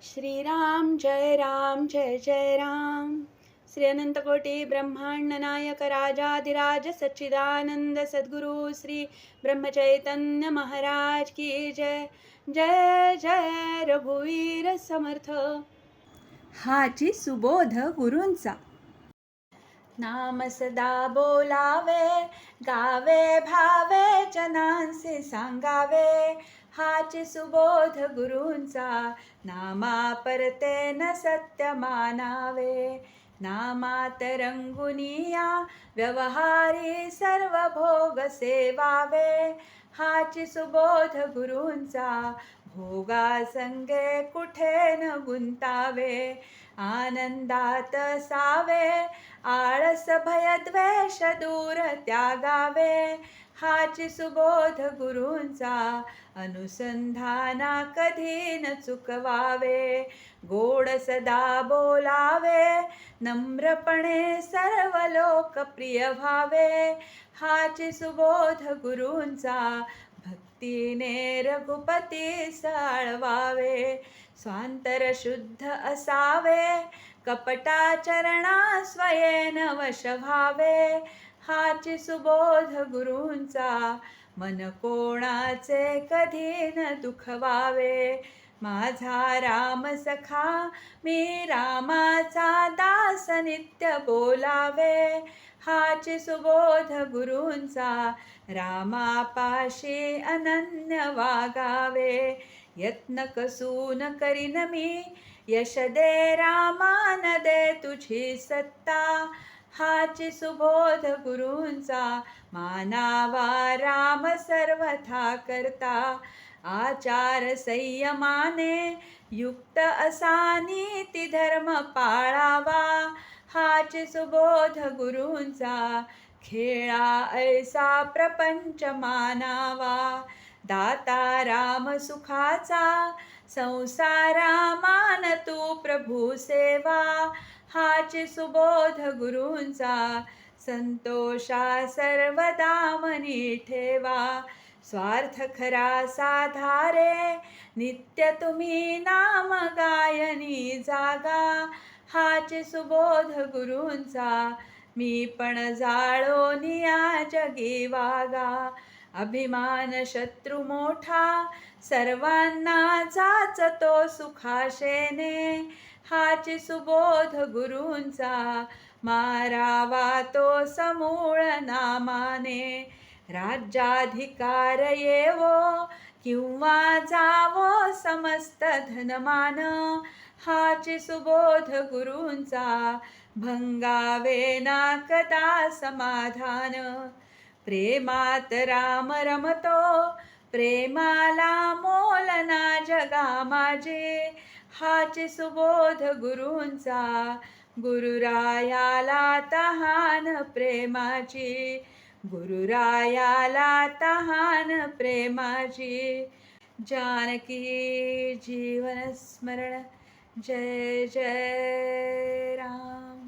श्रीराम जय जय राम। श्री अनंतकोटी ब्रह्मांड नायक राजाधिराज सच्चिदानंद सद्गुरु श्री ब्रह्मचैतन्य महाराज की जय। जय जय रघुवीर समर्थ। हाची सुबोध गुरूंचा। नाम सदा बोलावे, गावे भावे, जनांसे सांगावे, हाची सुबोध गुरूंचा। नामा परते न सत्य मानावे, नामात रंगुनिया व्यवहारी सर्व भोग सेवावे, हाची सुबोध गुरूंचा। भोगा संगे कुठे न गुंतावे, आनंदात सावे, आळस भय द्वेष दूर त्यागावे, हाची सुबोध गुरूंचा। अनुसंधाना कधी न चुकवावे, गोड सदा बोलावे, नम्रपणे सर्व लोक प्रिय व्हावे, हाची सुबोध गुरूंचा। भक्तीने रघुपती साळवावे, स्वांतर शुद्ध असावे, कपटाचरणा स्वयेन वश व्हावे, हाची सुबोध गुरूंचा। मन कोणाचे कधी न दुखवावे, माझा राम सखा मी रामाचा दास नित्य बोलावे, हाची सुबोध गुरूंचा। रामापाशी अनन्य वागावे, यत्न कसून करीन मी, यश दे रामा न दे तुझी सत्ता, हाची सुबोध गुरूंचा। मानावा राम सर्वथा करता, आचार संयमाने युक्त असा नीती धर्म पाळावा, हाची सुबोध गुरूंचा। खेळा ऐसा प्रपंच मानावा, दाता राम सुखाचा, संसारा मान तू प्रभू सेवा, हाची सुबोध गुरूंचा। संतोषा सर्वदा मनी ठेवा, स्वार्थ खरा साधारे, नित्य तुम्ही नाम गायनी जागा, हाची सुबोध गुरूंचा। मी पण जाळोनी या जगी वागा, अभिमान शत्रू मोठा, सर्वांना जाचतो सुखाशेने, हाची सुबोध गुरूंचा। मारावा तो समूळ नामाने, राज्याधिकार येवो किंवा जावो समस्त धनमान, हाची सुबोध गुरूंचा। भंगावे ना कदा समाधान, प्रेमात राम रमतो, प्रेमाला मोल ना जगा माझे, हाची सुबोध गुरूंचा। गुरुरायाला तहान प्रेमाची, गुरुरायाला तहान प्रेमाची, जानकी जीवन स्मरण जय जय राम।